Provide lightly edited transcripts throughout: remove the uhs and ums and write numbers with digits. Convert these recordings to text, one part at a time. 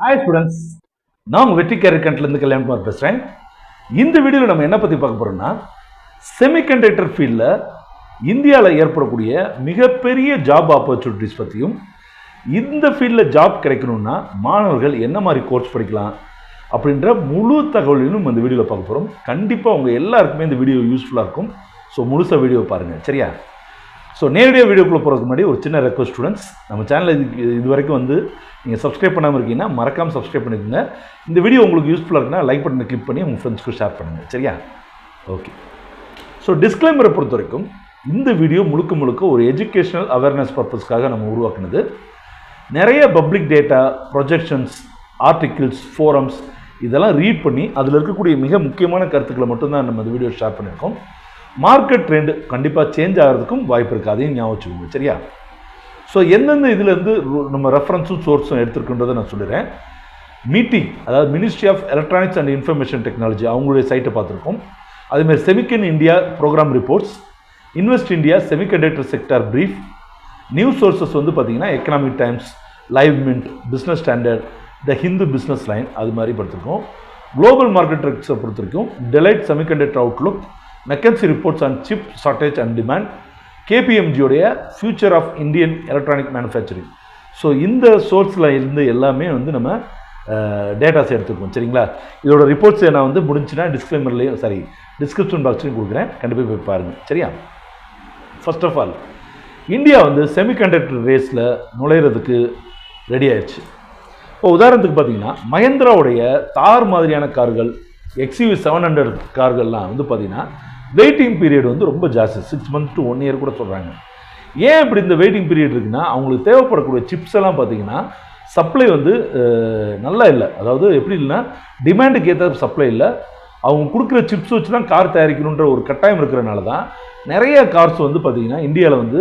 Hi students, நான் உங்கள் வெற்றி கேரியர் கண்ட்லேருந்து கல்யாண்குமார் பேசுகிறேன். இந்த வீடியோவில் நம்ம என்ன பற்றி பார்க்க போகிறோம்னா, செமிகண்டக்டர் ஃபீல்டில் இந்தியாவில் ஏற்படக்கூடிய மிகப்பெரிய ஜாப் ஆப்பர்ச்சுனிட்டிஸ் பற்றியும், இந்த ஃபீல்டில் ஜாப் கிடைக்கணும்னா மாணவர்கள் என்ன மாதிரி கோர்ஸ் படிக்கலாம் அப்படின்ற முழு தகவலையும் இந்த வீடியோவில் பார்க்க போகிறோம். கண்டிப்பாக உங்கள் எல்லாருக்குமே இந்த வீடியோ யூஸ்ஃபுல்லாக இருக்கும். ஸோ முழுசாக வீடியோ பாருங்கள், சரியா? ஸோ நேரடியாக வீடியோக்குள்ளே போகிறதுக்கு முன்னாடி ஒரு சின்ன ரெக்வஸ்ட் ஸ்டூடெண்ட்ஸ், நம்ம சேனலில் இது வரைக்கும் நீங்கள் சப்ஸ்கிரைப் பண்ணாமல் இருக்கீங்கன்னா மறக்காமல் சப்ஸ்கிரைப் பண்ணிக்கோங்க. இந்த வீடியோ உங்களுக்கு யூஸ்ஃபுல்லாக இருக்குன்னா லைக் பட்டனை கிளிக் பண்ணி உங்கள் ஃப்ரெண்ட்ஸ்க்கு ஷேர் பண்ணுங்கள், சரியா? ஓகே. ஸோ டிஸ்க்ளைமரை பொறுத்த வரைக்கும் இந்த வீடியோ முழுக்க ஒரு எஜுகேஷனல் அவேர்னஸ் பர்பஸ்க்காக நம்ம உருவாக்குனது. நிறைய public data, projections, articles, forums இதெல்லாம் ரீட் பண்ணி அதில் இருக்கக்கூடிய மிக முக்கியமான கருத்துக்களை மட்டும்தான் நம்ம இந்த வீடியோ ஷேர் பண்ணியிருக்கோம். மார்க்கெட் ட்ரெண்ட் கண்டிப்பாக சேஞ்ச் ஆகிறதுக்கும் வாய்ப்பு இருக்குது, அதையும் ஞாபகம் வச்சுக்கோங்க, சரியா? ஸோ எந்தெந்த இதுலேருந்து நம்ம ரெஃபரன்ஸும் சோர்ஸும் எடுத்துருக்குன்றதை நான் சொல்லிடுறேன். மீட்டிங், அதாவது ministry of electronics and information technology அவங்களுடைய சைட்டை பார்த்துருக்கோம். அதேமாதிரி Semicon India program reports, invest India semiconductor sector brief, news sources பார்த்தீங்கன்னா Economic Times, live mint, business standard, the Hindu business line, அது மாதிரி படுத்திருக்கோம். குளோபல் மார்க்கெட் ட்ரெண்ட்ஸை பொறுத்த வரைக்கும் Deloitte semiconductor outlook, McKinsey reports on chip shortage and demand, கேபிஎம்ஜியோடைய future of Indian electronic manufacturing. So இந்த சோர்ஸில் இருந்து எல்லாமே நம்ம டேட்டாஸ் எடுத்துருக்கோம், சரிங்களா? இதோட ரிப்போர்ட்ஸை நான் முடிஞ்சுன்னா டிஸ்கிரிப்ஷன் பாக்ஸ்லையும் கொடுக்குறேன், கண்டிப்பாக போய் பாருங்கள், சரியா? First of all, India semiconductor ரேஸில் நுழையிறதுக்கு ரெடி ஆயிடுச்சு. இப்போ உதாரணத்துக்கு பார்த்தீங்கன்னா மஹேந்திராவுடைய தார் மாதிரியான கார்கள், XUV 700 கார்கள்லாம் பார்த்தீங்கன்னா வெயிட்டிங் பீரியட் ரொம்ப ஜாஸ்தி, 6 months to 1 year கூட சொல்கிறாங்க. ஏன் இப்படி இந்த வெயிட்டிங் பீரியட் இருக்குன்னா, அவங்களுக்கு தேவைப்படக்கூடிய சிப்ஸ் எல்லாம் பார்த்தீங்கன்னா சப்ளை நல்லா இல்லை. அதாவது எப்படி இல்லைன்னா டிமாண்டுக்கு ஏற்ற சப்ளை இல்லை. அவங்க கொடுக்குற சிப்ஸ் வச்சு தான் கார் தயாரிக்கணுன்ற ஒரு கட்டாயம் இருக்கிறனால தான் நிறைய கார்ஸ் பார்த்தீங்கன்னா இந்தியாவில்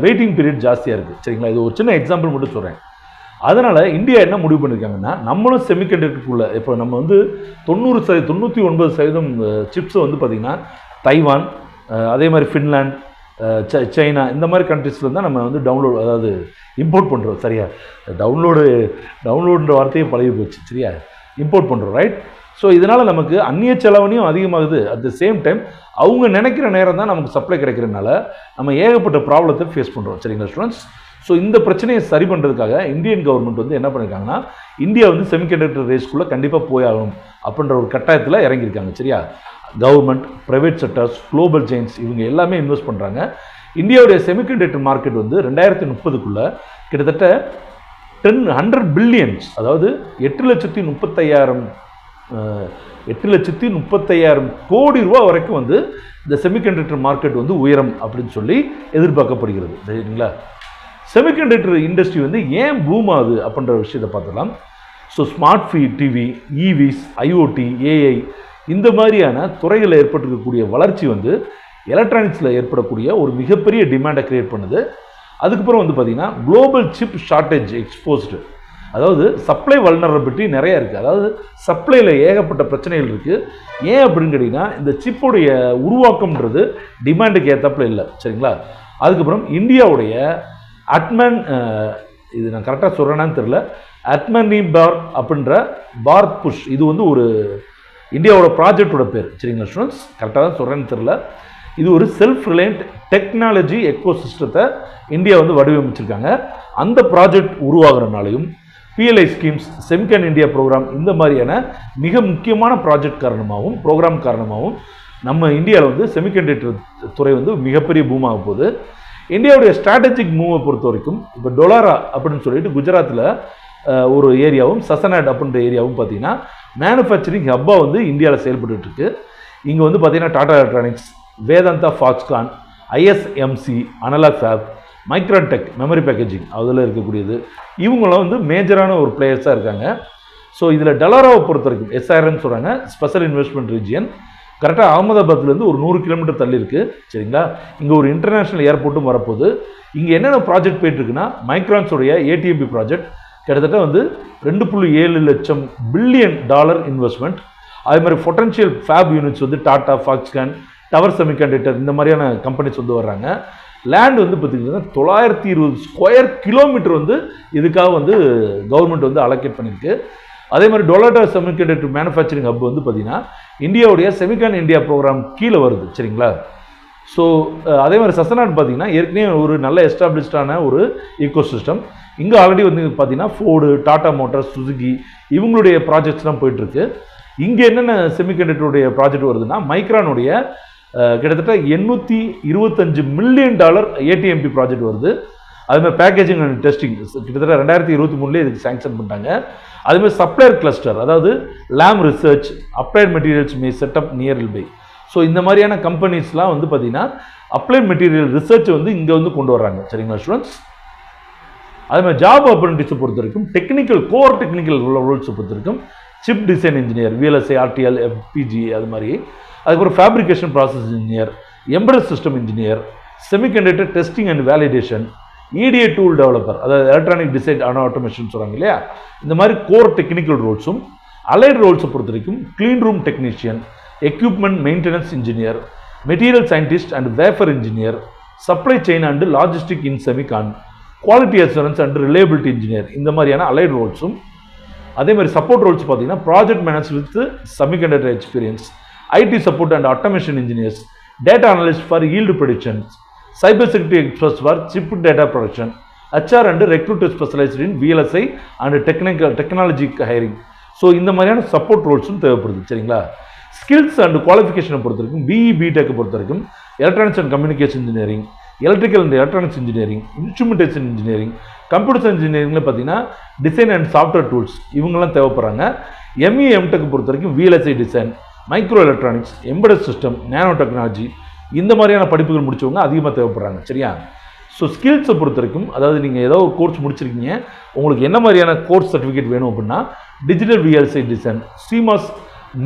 வெயிட்டிங் பீரியட் ஜாஸ்தியாக இருக்குது, சரிங்களா? இது ஒரு சின்ன எக்ஸாம்பிள் மட்டும் சொல்கிறேன். அதனால் இந்தியா என்ன முடிவு பண்ணியிருக்காங்கன்னா, நம்மளும் செமிகண்டக்டருக்குள்ளே இப்போ நம்ம 99% சிப்ஸை பார்த்திங்கன்னா தைவான், அதே மாதிரி ஃபின்லாண்ட், சைனா, இந்த மாதிரி கண்ட்ரிஸில் தான் நம்ம டவுன்லோட், அதாவது இம்போர்ட் பண்ணுறோம், சரியா? டவுன்லோடுன்ற வார்த்தையே பழகி போச்சு, சரியா? இம்போர்ட் பண்ணுறோம், ரைட்? ஸோ இதனால் நமக்கு அந்நிய செலவனையும் அதிகமாகுது. அட் த சேம் டைம் அவங்க நினைக்கிற நேரம் தான் நமக்கு சப்ளை கிடைக்கிறதுனால நம்ம ஏகப்பட்ட ப்ராப்ளத்தை ஃபேஸ் பண்ணுறோம், சரிங்களா ஸ்டூடெண்ட்ஸ்? ஸோ இந்த பிரச்சனையை சரி பண்ணுறதுக்காக இந்தியன் கவர்மெண்ட் என்ன பண்ணியிருக்காங்கன்னா, இந்தியா செமிகண்டக்டர் ரேஸ்க்குள்ளே கண்டிப்பாக போயாகணும் அப்படின்ற ஒரு கட்டாயத்தில் இறங்கியிருக்காங்க, சரியா? Government, private sectors, global giants இவங்க எல்லாமே இன்வெஸ்ட் பண்ணுறாங்க. இந்தியாவுடைய செமிகண்டக்டர் மார்க்கெட் 2030க்குள்ளே கிட்டத்தட்ட 100 பில்லியன்ஸ், அதாவது 8,35,000 கோடி ரூபா வரைக்கும் இந்த செமிகண்டக்டர் மார்க்கெட் உயரம் அப்படின்னு சொல்லி எதிர்பார்க்கப்படுகிறது, சரிங்களா? செமிகண்டக்டர் இண்டஸ்ட்ரி ஏன் பூம் ஆகுது அப்படின்ற விஷயத்தை பார்த்துக்கலாம். So smart TV, EVs, IoT, AI இந்த மாதிரியான துறைகளில் ஏற்பட்டிருக்கக்கூடிய வளர்ச்சி எலக்ட்ரானிக்ஸில் ஏற்படக்கூடிய ஒரு மிகப்பெரிய டிமாண்டை கிரியேட் பண்ணுது. அதுக்கப்புறம் பார்த்தீங்கன்னா குளோபல் சிப் ஷார்டேஜ் எக்ஸ்போஸ்டு, அதாவது சப்ளை வல்னரபிலிட்டி நிறையா இருக்குது. அதாவது சப்ளையில் ஏகப்பட்ட பிரச்சனைகள் இருக்குது. ஏன் அப்படின்னு கேட்டிங்கன்னா, இந்த சிப்போடைய உருவாக்கம்ன்றது டிமாண்டுக்கு ஏற்றப்பில் இல்லை, சரிங்களா? அதுக்கப்புறம் இந்தியாவுடைய அட்மன், இது நான் கரெக்டாக சொல்கிறேன்னான்னு தெரில, அட்மனிபார் அப்படின்ற பாரத் புஷ், இது ஒரு இந்தியாவோட ப்ராஜெக்டோட பேர், சரிங்களா ஸ்டூடெண்ட்ஸ்? கரெக்டாக தான் சொல்கிறேன்னு தெரில. இது ஒரு செல்ஃப் ரிலையன்ட் டெக்னாலஜி எக்கோசிஸ்டத்தை இந்தியா வடிவமைச்சிருக்காங்க. அந்த ப்ராஜெக்ட் உருவாகிறனாலையும் PLI schemes, Semicon India program, இந்த மாதிரியான மிக முக்கியமான ப்ராஜெக்ட் காரணமாகவும் ப்ரோக்ராம் காரணமாகவும் நம்ம இந்தியாவில் செமிகண்டக்டர் துறை மிகப்பெரிய பூமாக போகுது. இந்தியாவுடைய ஸ்ட்ராட்டஜிக் மூவை பொறுத்த வரைக்கும் இப்போ டொலாரா அப்படின்னு சொல்லிட்டு குஜராத்தில் ஒரு ஏரியாவும், சசனாட் அப்படின்ற ஏரியாவும் பார்த்தீங்கன்னா மேனுஃபேக்சரிங் ஹப்பாக இந்தியாவில் செயல்பட்டு இருக்கு. இங்கே பார்த்தீங்கன்னா Tata electronics, Vedanta, Foxconn, ISMC, analog fab, Micron tech memory packaging அதில் இருக்கக்கூடியது, இவங்களாம் மேஜரான ஒரு பிளேயர்ஸாக இருக்காங்க. ஸோ இதில் டொலாராவை பொறுத்த வரைக்கும் SRN சொல்கிறாங்க, ஸ்பெஷல் இன்வெஸ்ட்மெண்ட் ரீஜியன், கரெக்டாக அகமதாபாத்லேருந்து ஒரு 100 கிலோமீட்டர் தள்ளி இருக்குது, சரிங்களா? இங்கே ஒரு இன்டர்நேஷ்னல் ஏர்போர்ட்டும் வரப்போகுது. இங்கே என்னென்ன ப்ராஜெக்ட் போயிட்டுருக்குன்னா, மைக்ரான்ஸோடைய ATMP ப்ராஜெக்ட் கிட்டத்தட்ட $2.7 லட்சம் பில்லியன் இன்வெஸ்ட்மெண்ட். அதே மாதிரி potential fab units Tata, Foxconn, Tower semiconductor இந்த மாதிரியான கம்பெனிஸ் வர்றாங்க. லேண்ட் வந்து பார்த்தீங்கன்னா 920 ஸ்கொயர் கிலோமீட்டர் வந்து இதுக்காக வந்து கவர்மெண்ட் வந்து அலோகேட் பண்ணியிருக்கு. அதே மாதிரி டொலட்டா செமிகண்டக்டர் மேனுஃபேக்சரிங் ஹப் வந்து பார்த்தீங்கன்னா இந்தியாவுடைய செமிகான் இந்தியா ப்ரோக்ராம் கீழே வருது. சரிங்களா? ஸோ அதே மாதிரி சசனாட் பார்த்தீங்கன்னா ஏற்கனவே ஒரு நல்ல எஸ்டாப்ளிஷ்டான ஒரு ஈகோ சிஸ்டம். இங்கே ஆல்ரெடி வந்து பார்த்தீங்கன்னா ஃபோர்டு, டாடா மோட்டார்ஸ், சுசுகி இவங்களுடைய ப்ராஜெக்ட்ஸ்லாம் போயிட்டுருக்கு. இங்கே என்னென்ன செமிகண்டக்டருடைய ப்ராஜெக்ட் வருதுன்னா மைக்ரானுடைய கிட்டத்தட்ட $825 மில்லியன் ஏடிஎம்பி ப்ராஜெக்ட் வருது. அதுமாதிரி பேக்கேஜிங் அண்ட் டெஸ்டிங் கிட்டத்தட்ட 2023 இதுக்கு சாங்ஷன் பண்ணிட்டாங்க. அதுமாதிரி சப்ளையர் கிளஸ்டர், அதாவது Lam research, applied materials may setup nearby. So இந்த மாதிரியான கம்பெனிஸ்லாம் வந்து பார்த்தீங்கன்னா அப்ளைட் மெட்டீரியல் ரிசர்ச் வந்து இங்கே வந்து கொண்டு வர்றாங்க. சரிங்களா ஸ்டூடெண்ட்ஸ்? அதே மாதிரி ஜாப் ஆப்பர்ச்சுனிட்டிஸை பொறுத்த வரைக்கும் டெக்னிக்கல் கோர் டெக்னிக்கல் ரோல்ஸை பொறுத்த வரைக்கும் chip design engineer, VLSI, RTL, FPGA அது மாதிரி, அதுக்கப்புறம் fabrication process engineer, embedded system engineer, semiconductor testing and validation, EDA tool developer, அதாவது எலக்ட்ரானிக் டிசைன் அண்ட் ஆட்டோமேஷன் சொல்கிறாங்க இல்லையா, இந்த மாதிரி கோர் டெக்னிக்கல் ரோல்ஸும் அலைட் ரோல்ஸை பொறுத்த வரைக்கும் clean room technician, equipment maintenance engineer, material scientist and wafer engineer, supply chain and logistic in Semicon, quality assurance and reliability engineer, இந்த மாதிரியான allied ரோல்ஸும். அதே மாதிரி சப்போர்ட் ரோல்ஸ் பார்த்தீங்கன்னா project manage with semiconductor experience, IT support and automation engineers, data analyst for yield predictions, cyber security experts for chip data production, HR and recruiter specialised in VLSI and technology hiring. So இந்த மாதிரியான support ரோல்ஸும் தேவைப்படுது. சரிங்களா? Skills and குவாலிஃபிகேஷனை பொறுத்த வரைக்கும் BE BTech பொறுத்த வரைக்கும் electronics and communication engineering, electrical and electronics engineering, instrumentation engineering, computer science இன்ஜினியரிங்கில் பார்த்தீங்கன்னா டிசைன் அண்ட் சாஃப்ட்வேர் டூல்ஸ் இவங்கெல்லாம் தேவைப்படுறாங்க. ME MTech பொறுத்த வரைக்கும் VLSI design, micro electronics, embedded system, nano technology இந்த மாதிரியான படிப்புகள் முடிச்சவங்க அதிகமாக தேவைப்படுறாங்க. சரியா? ஸோ ஸ்கில்ஸை பொறுத்த வரைக்கும், அதாவது நீங்கள் ஏதோ ஒரு கோர்ஸ் முடிச்சிருக்கீங்க, உங்களுக்கு என்ன மாதிரியான கோர்ஸ் சர்டிஃபிகேட் வேணும் அப்படின்னா digital VLSI design, CMOS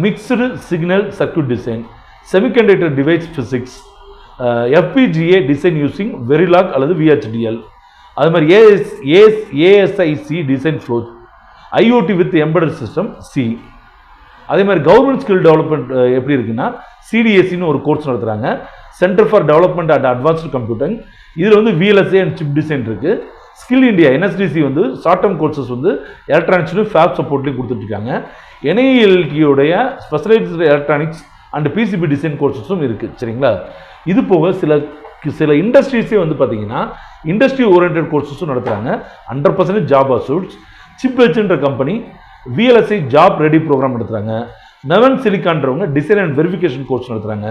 mixed signal circuit design, semiconductor device physics, FPGA design using Verilog அல்லது VHDL, அது மாதிரி ASIC design flow, IoT with embedded system C. அதே மாதிரி கவர்மெண்ட் ஸ்கில் டெவலப்மெண்ட் எப்படி இருக்குன்னா CDSCன்னு ஒரு கோர்ஸ் நடத்துகிறாங்க, centre for development and advanced computing. இதில் வந்து VLSI அண்ட் சிப் டிசைன் இருக்குது. ஸ்கில் இந்தியா NSDC வந்து ஷார்ட் டேர்ம் கோர்சஸ் வந்து எலக்ட்ரானிக்ஸ்லையும் ஃபேப் சப்போர்ட்லையும் கொடுத்துட்ருக்காங்க. NILTயோடைய specialised electronics and PCB design கோர்சஸும் இருக்குது. சரிங்களா? இது போக சில இண்டஸ்ட்ரீஸே வந்து பார்த்தீங்கன்னா இண்டஸ்ட்ரி ஓரியன்ட் கோர்சஸும் நடத்துகிறாங்க. 100% ஜாப் அசூர்ட்ஸ். சிப் வெச்சுன்ற company VLSI job ready program நடத்துகிறாங்க. நெவன் சிலிக்கான்றவங்க டிசைன் அண்ட் வெரிஃபிகேஷன் கோர்ஸ் நடத்துகிறாங்க.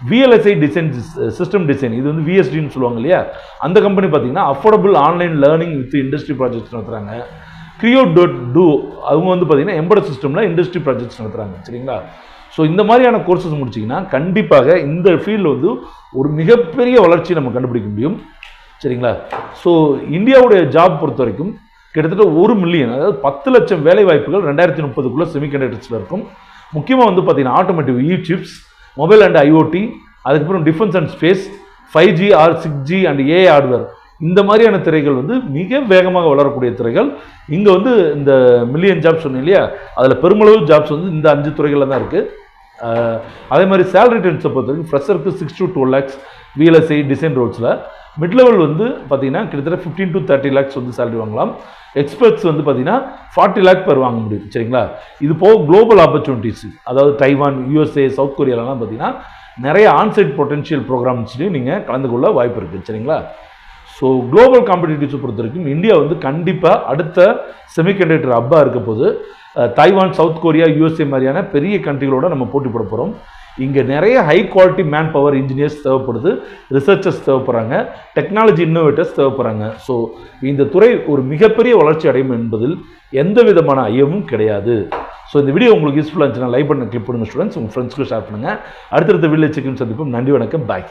VLSI டிசைன் சிஸ்டம் டிசைன், இது வந்து VSDன்னு சொல்லுவாங்க இல்லையா, அந்த கம்பெனி பார்த்தீங்கன்னா affordable online learning with industry projects நடத்துகிறாங்க. Creo.do அவங்க வந்து பார்த்தீங்கன்னா எம்பெடட் சிஸ்டமில் இண்டஸ்ட்ரி ப்ராஜெக்ட்ஸ் நடத்துகிறாங்க. சரிங்களா? ஸோ இந்த மாதிரியான கோர்சஸ் முடிச்சிங்கன்னா கண்டிப்பாக இந்த ஃபீல்டில் வந்து ஒரு மிகப்பெரிய வளர்ச்சி நம்ம கண்டுபிடிக்க முடியும். சரிங்களா? ஸோ இந்தியாவுடைய ஜாப் பொறுத்த வரைக்கும் கிட்டத்தட்ட 1 மில்லியன், அதாவது 10 லட்சம் வேலை வாய்ப்புகள் 2030க்குள்ளே செமிகண்டக்டர்ஸில் இருக்கும். முக்கியமாக வந்து பார்த்தீங்கன்னா automotive, chips, mobile and IoT, அதுக்கப்புறம் defence and space, 5G or 6G and AI hardware, இந்த மாதிரியான துறைகள் வந்து மிக வேகமாக வளரக்கூடிய துறைகள். இங்கே வந்து இந்த மில்லியன் ஜாப்ஸ் சொன்னேன் இல்லையா, அதில் பெருமளவு ஜாப்ஸ் வந்து இந்த 5 துறைகளில் தான் இருக்குது. அதே மாதிரி சேலரி டென்ஸை பொறுத்த வரைக்கும் ஃப்ரெஷருக்கு 6 to 12 lakhs VLSI டிசைன் ரோல்ஸில், மிட் லெவல் வந்து பார்த்தீங்கன்னா கிட்டத்தட்ட 15 to 30 lakhs வந்து சேலரி வாங்கலாம். எக்ஸ்பர்ட்ஸ் வந்து பார்த்தீங்கன்னா 40 lakh பேர் வாங்க முடியும். சரிங்களா? இது போக குளோபல் ஆப்பர்ச்சுனிட்டிஸ், அதாவது தைவான், USA, சவுத் கொரியாலலாம் பார்த்தீங்கன்னா நிறைய ஆன்சைட் பொட்டன்ஷியல் ப்ரோக்ராம்ஸ்லையும் நீங்கள் கலந்து கொள்ள வாய்ப்பு இருக்குது. சரிங்களா? ஸோ குளோபல் காம்படிட்டிவ்ஸை பொறுத்த வரைக்கும் இந்தியா வந்து கண்டிப்பாக அடுத்த செமிகண்டக்டர் ஹப்பாக இருக்க போது தைவான், சவுத் கொரியா, USA மாதிரியான பெரிய கண்ட்ரிகளோட நம்ம போட்டி போட போகிறோம். இங்கே நிறைய high quality man power engineers தேவைப்படுது, ரிசர்ச்சர்ஸ் தேவைப்படுறாங்க, டெக்னாலஜி இன்னோவேட்டர்ஸ் தேவைப்படுறாங்க. ஸோ இந்த துறை ஒரு மிகப்பெரிய வளர்ச்சி அடையும் என்பதில் எந்த விதமான ஐயமும் கிடையாது. ஸோ இந்த வீடியோ உங்களுக்கு யூஸ்ஃபுல்லாக இருந்துச்சுன்னா லைக் பண்ண கிளிக் பண்ணுங்கள் ஸ்டூடெண்ட்ஸ், உங்கள் ஃப்ரெண்ட்ஸ்க்கு ஷேர் பண்ணுங்கள். அடுத்தடுத்த வீடியோ சந்திப்போம். நன்றி, வணக்கம், பாய்.